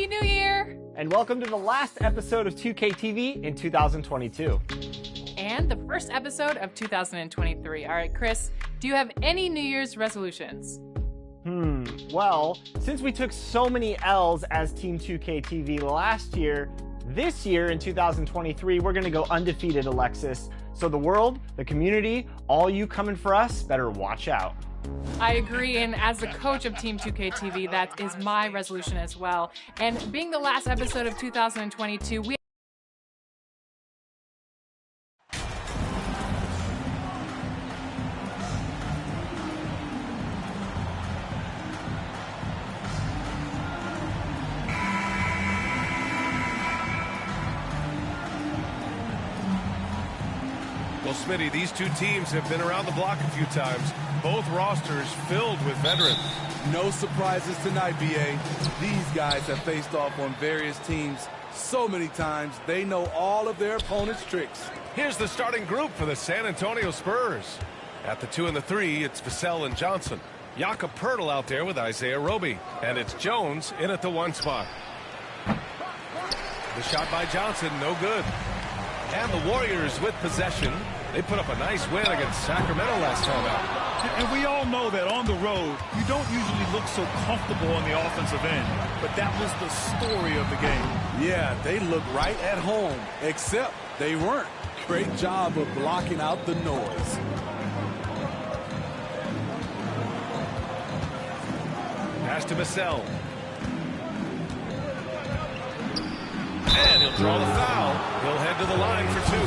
Happy New Year! And welcome to the last episode of 2K TV in 2022. And the first episode of 2023. All right, Chris, do you have any New Year's resolutions? Well, since we took so many L's as Team 2K TV last year, this year in 2023, we're going to go undefeated, Alexis. So the world, the community, all you coming for us, better watch out. I agree, and as the coach of Team 2K TV, that is my resolution as well. And being the last episode of 2022, we Well, Smitty, these two teams have been around the block a few times. Both rosters filled with veterans. No surprises tonight, BA. These guys have faced off on various teams so many times, they know all of their opponent's tricks. Here's the starting group for the San Antonio Spurs. At the 2 and the 3, it's Vassell and Johnson. Jakob Poeltl out there with Isaiah Roby. And it's Jones in at the 1 spot. The shot by Johnson, no good. And the Warriors with possession. They put up a nice win against Sacramento last time out. And we all know that on the road, you don't usually look so comfortable on the offensive end. But that was the story of the game. Yeah, they look right at home, except they weren't. Great job of blocking out the noise. Pass to Vassell. And he'll draw the foul. He'll head to the line for 2.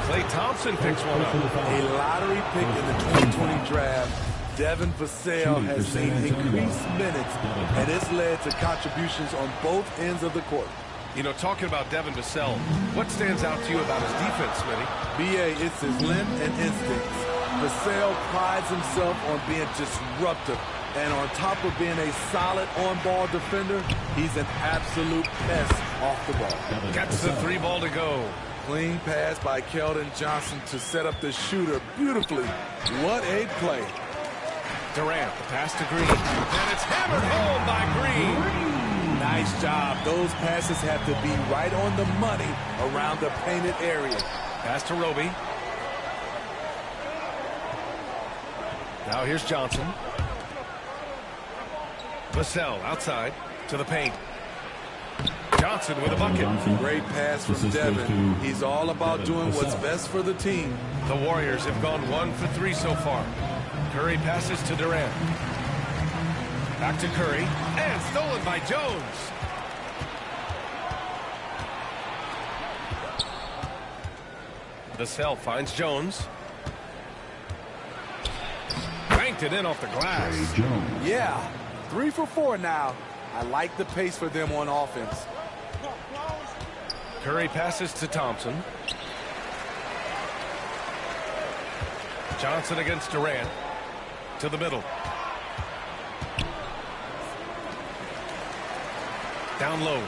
Klay Thompson picks one up. A lottery pick in the 2020 draft. Devin Vassell has seen increased minutes, and it's led to contributions on both ends of the court. You know, talking about Devin Vassell, what stands out to you about his defense, Smitty? BA, it's his length and instincts. Vassell prides himself on being disruptive. And on top of being a solid on-ball defender, he's an absolute pest off the ball. Gets the 3 ball to go. Clean pass by Keldon Johnson to set up the shooter beautifully. What a play. Durant, the pass to Green. And it's hammered home by Green. Nice job. Those passes have to be right on the money around the painted area. Pass to Roby. Now here's Johnson. Vassell outside to the paint. Johnson with a bucket. Great pass from Devin. He's all about doing what's best for the team. The Warriors have gone 1 for 3 so far. Curry passes to Durant. Back to Curry. And stolen by Jones. Vassell finds Jones. Banked it in off the glass. Yeah. 3 for 4 now. I like the pace for them on offense. Curry passes to Thompson. Johnson against Durant. To the middle. Down low.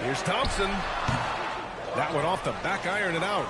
Here's Thompson. That one off the back iron and out.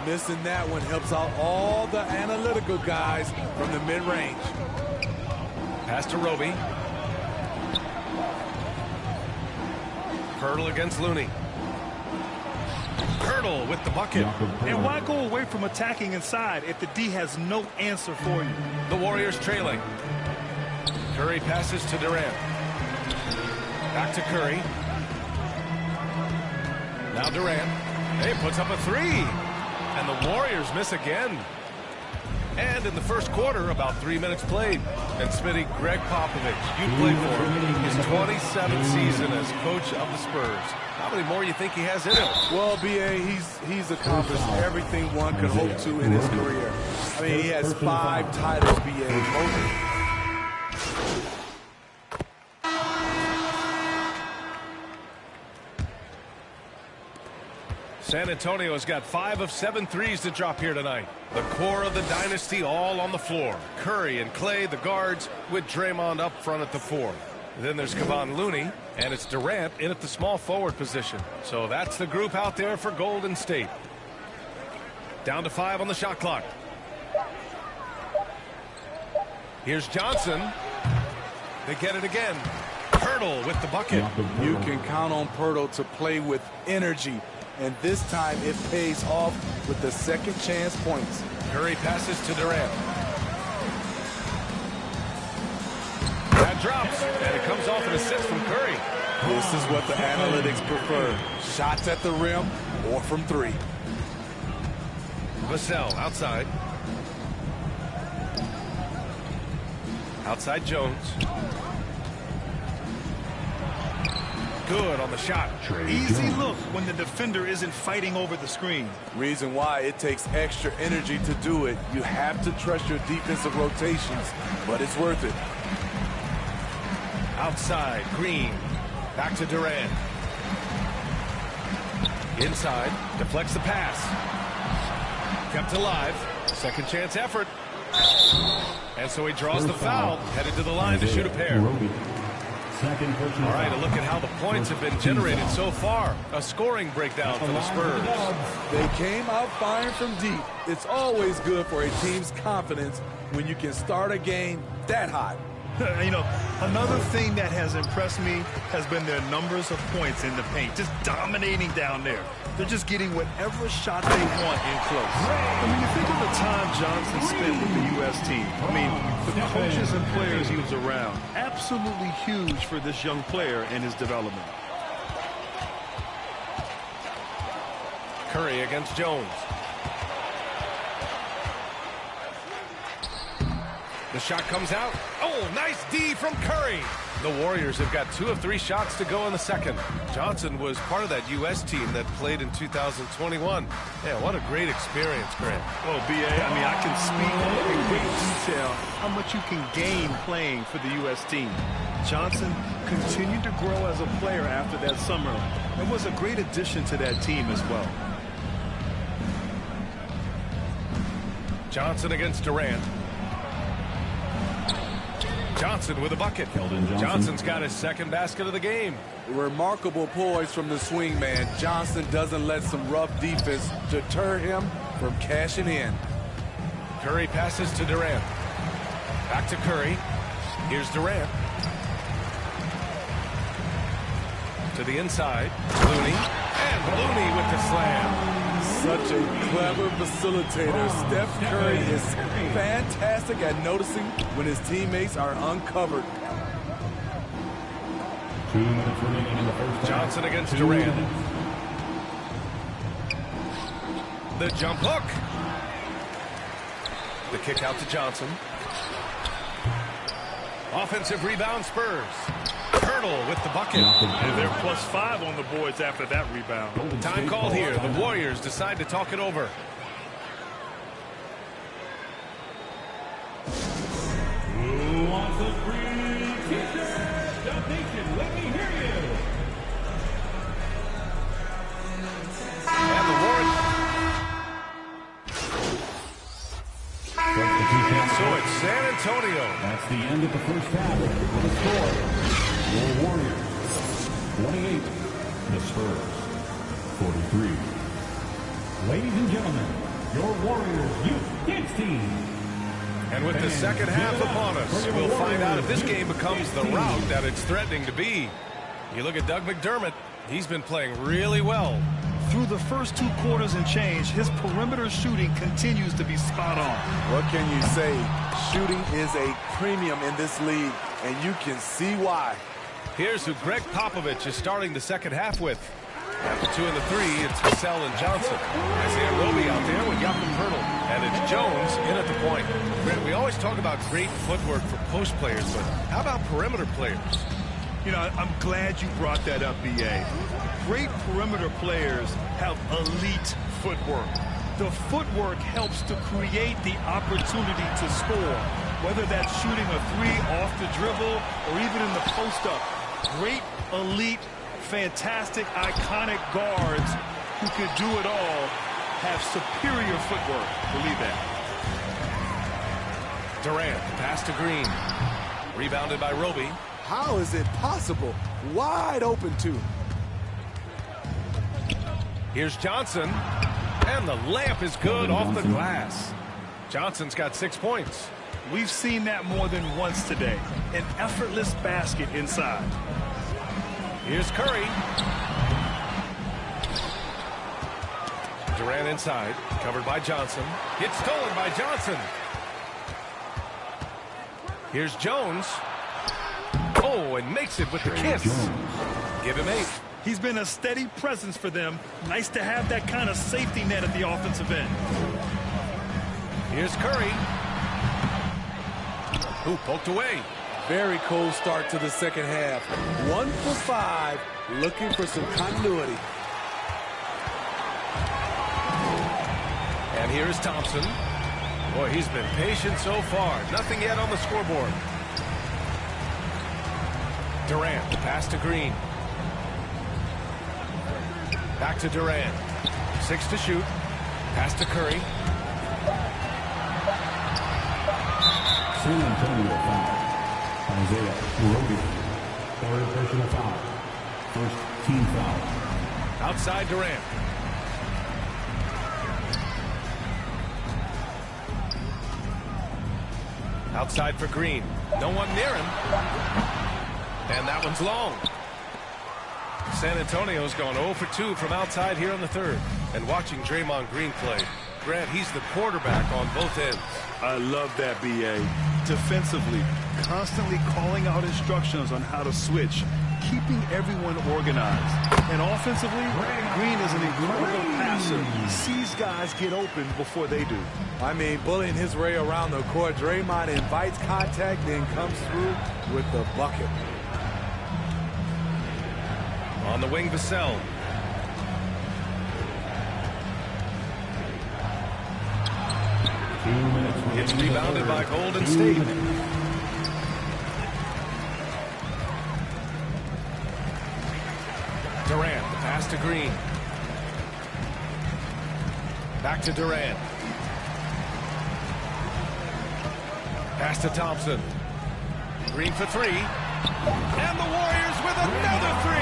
Missing that one helps out all the analytical guys from the mid-range. Pass to Roby. Poeltl against Looney. Poeltl with the bucket. And why go away from attacking inside if the D has no answer for you? The Warriors trailing. Curry passes to Durant. Back to Curry. Now Durant. He puts up a 3. And the Warriors miss again. And in the first quarter, about 3 minutes played. And Smitty, Greg Popovich, you played for him. His 27th season as coach of the Spurs. How many more you think he has in him? Well, BA, he's accomplished everything one could hope to in his career. I mean, he has 5 titles, BA. San Antonio's got 5 of 7 threes to drop here tonight. The core of the dynasty all on the floor. Curry and Klay, the guards, with Draymond up front at the 4. Then there's Kevon Looney, and it's Durant in at the small forward position. So that's the group out there for Golden State. Down to 5 on the shot clock. Here's Johnson. They get it again. Poeltl Pirtle with the bucket. You can count on Pirtle to play with energy, and this time it pays off with the second chance points. Curry passes to Durant. That drops, and it comes off an assist from Curry. This is what the analytics prefer. Shots at the rim or from three. Vassell outside. Outside Jones. Good on the shot. Easy look when the defender isn't fighting over the screen. Reason why it takes extra energy to do it. You have to trust your defensive rotations, but it's worth it. Outside, Green. Back to Durant. Inside, deflects the pass. Kept alive. Second chance effort. And so he draws the foul, headed to the line to shoot a pair. All right, a look at how the points have been generated so far. A scoring breakdown for the Spurs. They came out firing from deep. It's always good for a team's confidence when you can start a game that hot. You know, another thing that has impressed me has been their numbers of points in the paint, just dominating down there. They're just getting whatever shot they want in close. I mean, you think of the time Johnson spent with the U.S. team. I mean, the coaches and players he was around, absolutely huge for this young player and his development. Curry against Jones. The shot comes out. Oh, nice D from Curry. The Warriors have got 2 of 3 shots to go in the second. Johnson was part of that U.S. team that played in 2021. Yeah, what a great experience, Grant. Oh, B.A., I mean, I can speak in great detail how much you can gain playing for the U.S. team. Johnson continued to grow as a player after that summer and was a great addition to that team as well. Johnson against Durant. Johnson with a bucket. Johnson's got his second basket of the game. Remarkable poise from the swing man. Johnson doesn't let some rough defense deter him from cashing in. Curry passes to Durant. Back to Curry. Here's Durant. To the inside. Looney. And Looney with the slam. Such a clever facilitator. Steph Curry is fantastic at noticing when his teammates are uncovered. Johnson against Durant. The jump hook. The kick out to Johnson. Offensive rebound Spurs. Pirtle with the bucket. And they're +5 on the boards after that rebound. Time called here. The Warriors decide to talk it over. Who wants a free t-shirt? The nation, let me hear you. And the Warriors. So it's San Antonio. That's the end of the first half. With a score, your Warriors 28, the Spurs 43. Ladies and gentlemen, your Warriors youth dance team. And with the second half upon us, we'll find out if this game becomes the rout that it's threatening to be. You look at Doug McDermott, he's been playing really well. Through the first 2 quarters and change, his perimeter shooting continues to be spot on. What can you say? Shooting is a premium in this league, and you can see why. Here's who Greg Popovich is starting the second half with. After 2 and the 3, it's Vassell and Johnson. Isaiah Roby out there with Jakob Pirtle. And it's Jones in at the point. Grant, we always talk about great footwork for post players, but how about perimeter players? You know, I'm glad you brought that up, B.A. Great perimeter players have elite footwork. The footwork helps to create the opportunity to score, whether that's shooting a 3 off the dribble or even in the post-up. Great, elite, fantastic, iconic guards who could do it all have superior footwork. Believe that. Durant, pass to Green. Rebounded by Roby. How is it possible? Wide open, too. Here's Johnson. And the layup is good off the glass. Johnson's got 6 points. We've seen that more than once today. An effortless basket inside. Here's Curry. Durant inside, covered by Johnson. It's stolen by Johnson. Here's Jones. Oh, and makes it with the kiss. Give him 8. He's been a steady presence for them. Nice to have that kind of safety net at the offensive end. Here's Curry. Who poked away. Very cold start to the second half. 1 for 5, looking for some continuity. And here's Thompson. Boy, he's been patient so far. Nothing yet on the scoreboard. Durant, pass to Green. Back to Durant. 6 to shoot. Pass to Curry. San Antonio foul. Isaiah Roby. Third personal foul. First team foul. Outside Durant. Outside for Green. No one near him. And that one's long. San Antonio's gone 0 for 2 from outside here in the third. And watching Draymond Green play, Grant, he's the quarterback on both ends. I love that, B.A. Defensively, constantly calling out instructions on how to switch, keeping everyone organized. And offensively, Green is an incredible passer. He sees guys get open before they do. I mean, bullying his way around the court. Draymond invites contact, then comes through with the bucket. On the wing, Vassell. It's rebounded by Golden State. Durant, the pass to Green. Back to Durant. Pass to Thompson. Green for 3. And the Warriors with another 3.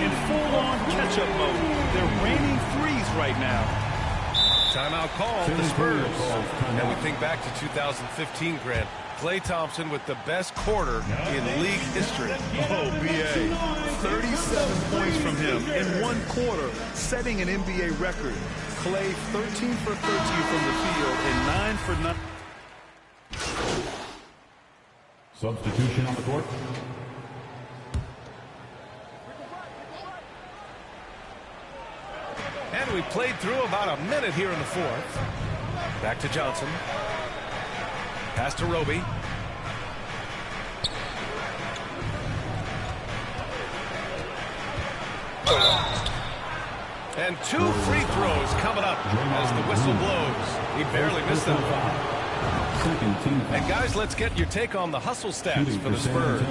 In full-on catch-up mode. They're raining threes right now. Timeout call, the Spurs. And we think back to 2015, Grant. Klay Thompson with the best quarter in league history. Oh, B.A. 37 points from him in 1 quarter, setting an NBA record. Klay 13 for 13 from the field and 9 for 9. Substitution on the court. And we played through about a minute here in the fourth. Back to Johnson. Pass to Roby. And 2 free throws coming up as the whistle blows. He barely missed them. And guys, let's get your take on the hustle stats for the Spurs.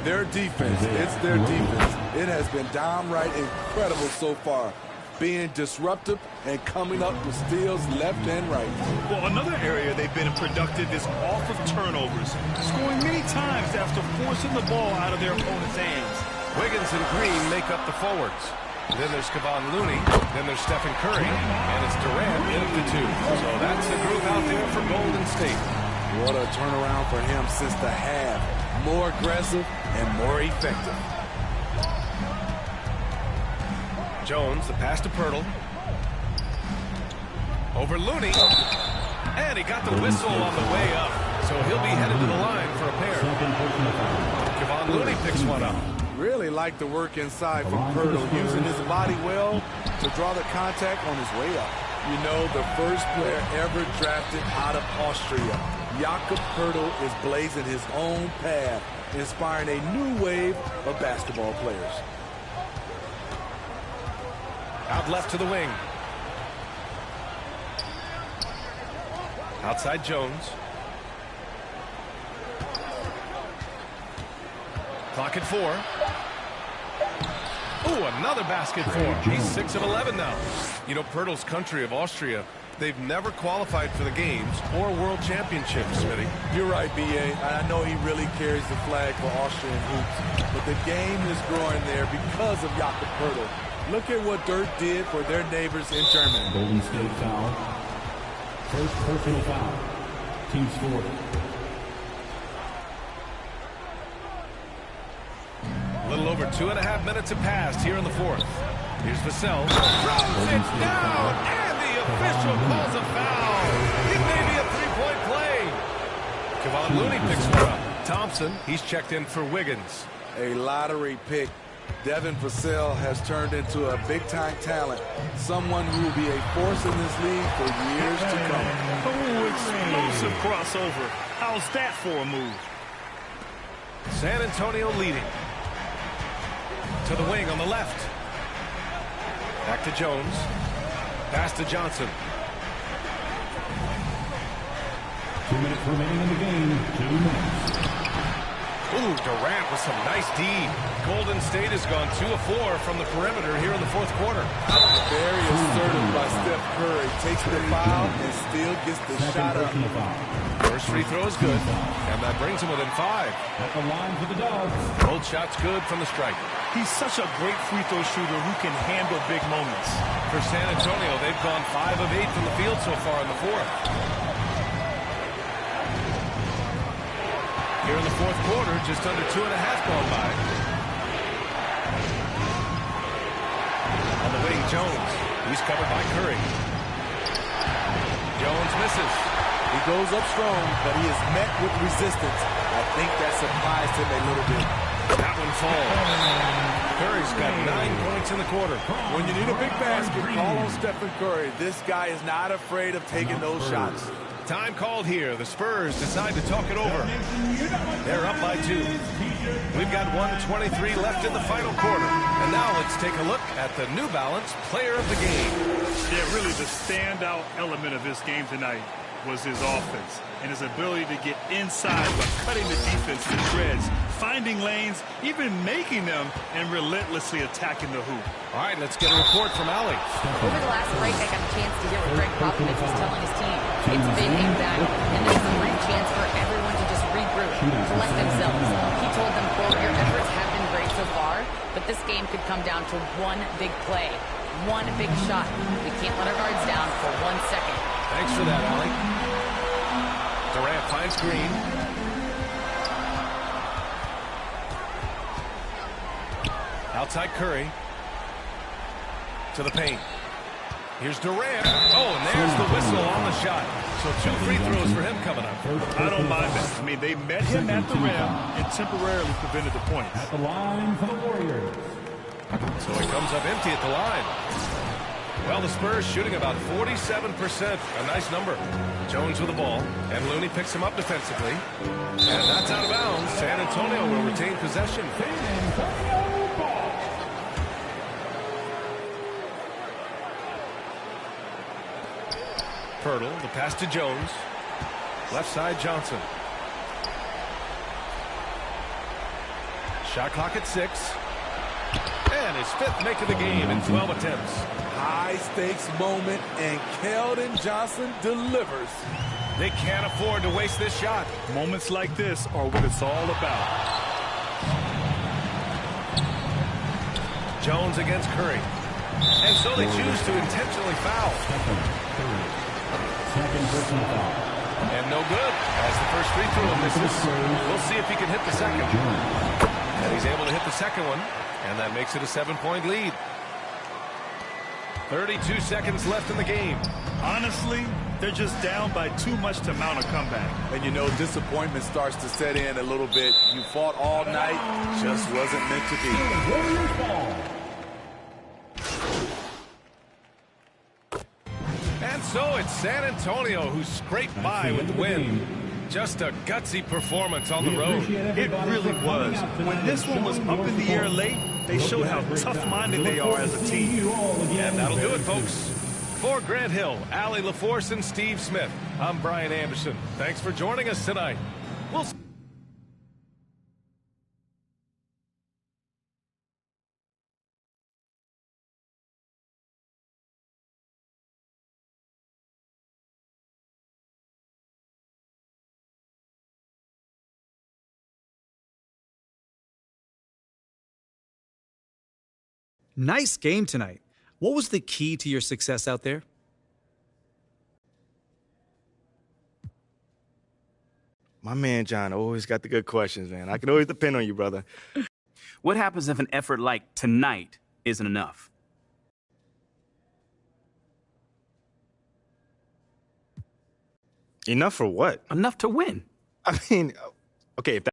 Their defense, it's their defense. It has been downright incredible so far. Being disruptive and coming up with steals left and right. Well, another area they've been productive is off of turnovers, scoring many times after forcing the ball out of their opponent's hands. Wiggins and Green make up the forwards. Then there's Kevon Looney. Then there's Stephen Curry. And it's Durant in at the 2. So that's the group out there for Golden State. What a turnaround for him since the half. More aggressive and more effective. Jones, the pass to Pirtle. Over Looney. And he got the whistle on the way up. So he'll be headed to the line for a pair. Kevon Looney picks one up. Really like the work inside from Pirtle, using his body well to draw the contact on his way up. You know, the first player ever drafted out of Austria. Jakob Pirtle is blazing his own path, inspiring a new wave of basketball players. Out left to the wing. Outside Jones. Clock at 4. Ooh, another basket for him. He's 6 of 11 now. You know, Pirtle's country of Austria, they've never qualified for the games or world championships, Smitty. You're right, B.A. I know he really carries the flag for Austrian hoops, but the game is growing there because of Jakob Pirtle. Look at what Dirk did for their neighbors in Germany. Golden State foul. First personal foul. Team scored. A little over over 2.5 minutes have passed here in the fourth. Here's Vassell. Throws it down, and the official calls a foul. It may be a three-point play. Kevon Looney picks her up. Thompson, he's checked in for Wiggins. A lottery pick. Devin Vassell has turned into a big-time talent, someone who will be a force in this league for years to come. Oh, explosive crossover. How's that for a move? San Antonio leading. To the wing on the left. Back to Jones. Pass to Johnson. 2 minutes remaining in the game. 2 minutes. Ooh, Durant with some nice D. Golden State has gone 2 of 4 from the perimeter here in the fourth quarter. Very assertive by Steph Curry. Takes the foul and still gets the shot up. First free throw is good, and that brings him within 5. At the line for the Dogs. Both shots good from the stripe. He's such a great free throw shooter who can handle big moments. For San Antonio, they've gone 5 of 8 from the field so far in the fourth. Here in the fourth quarter, just under 2.5 gone by. On the wing, Jones. He's covered by Curry. Jones misses. He goes up strong, but he is met with resistance. I think that surprised him a little bit. That one falls. Curry's got 9 points in the quarter. When you need a big basket, call on Stephen Curry. This guy is not afraid of taking those shots. Time called here. The Spurs decide to talk it over. They're up by 2. We've got 1:23 left in the final quarter. And now let's take a look at the New Balance player of the game. Yeah, really the standout element of this game tonight was his offense and his ability to get inside by cutting the defense to shreds, finding lanes, even making them, and relentlessly attacking the hoop. All right, let's get a report from Allie. Over the last break, I got a chance to hear what Greg Popovich was telling his team. It's big game back, and there's a great chance for everyone to just regroup, collect themselves. He told them, quote, your efforts have been great so far, but this game could come down to one big play, one big shot. We can't let our guards down for 1 second. Thanks for that, Allie. Durant finds Green. Outside Curry. To the paint. Here's Durant. Oh, and there's the whistle on the shot. So 2 free throws for him coming up. I don't mind that. I mean, they met him at the rim and temporarily prevented the points. At the line for the Warriors. So he comes up empty at the line. Well, the Spurs shooting about 47%. A nice number. Jones with the ball. And Looney picks him up defensively. And that's out of bounds. San Antonio will retain possession. Pirtle, the pass to Jones. Left side, Johnson. Shot clock at 6. And his 5th make of the game in 12 attempts. High-stakes moment, and Keldon Johnson delivers. They can't afford to waste this shot. Moments like this are what it's all about. Jones against Curry. And so they choose to intentionally foul. Second personal foul. And no good, as the first free throw misses. We'll see if he can hit the second. And he's able to hit the second one, and that makes it a 7-point lead. 32 seconds left in the game. Honestly, they're just down by too much to mount a comeback. And you know, disappointment starts to set in a little bit. You fought all night, just wasn't meant to be. Warriors ball. And so it's San Antonio who scraped by with the win. Just a gutsy performance on the road. It really was. When this one was up in the air late, they showed how tough-minded they are as a team. And that'll do it, folks. For Grant Hill, Allie LaForce, and Steve Smith, I'm Brian Anderson. Thanks for joining us tonight. We'll see. Nice game tonight. What was the key to your success out there? My man John always got the good questions, man. I can always depend on you, brother. What happens if an effort like tonight isn't enough? Enough for what? Enough to win. I mean, okay, if that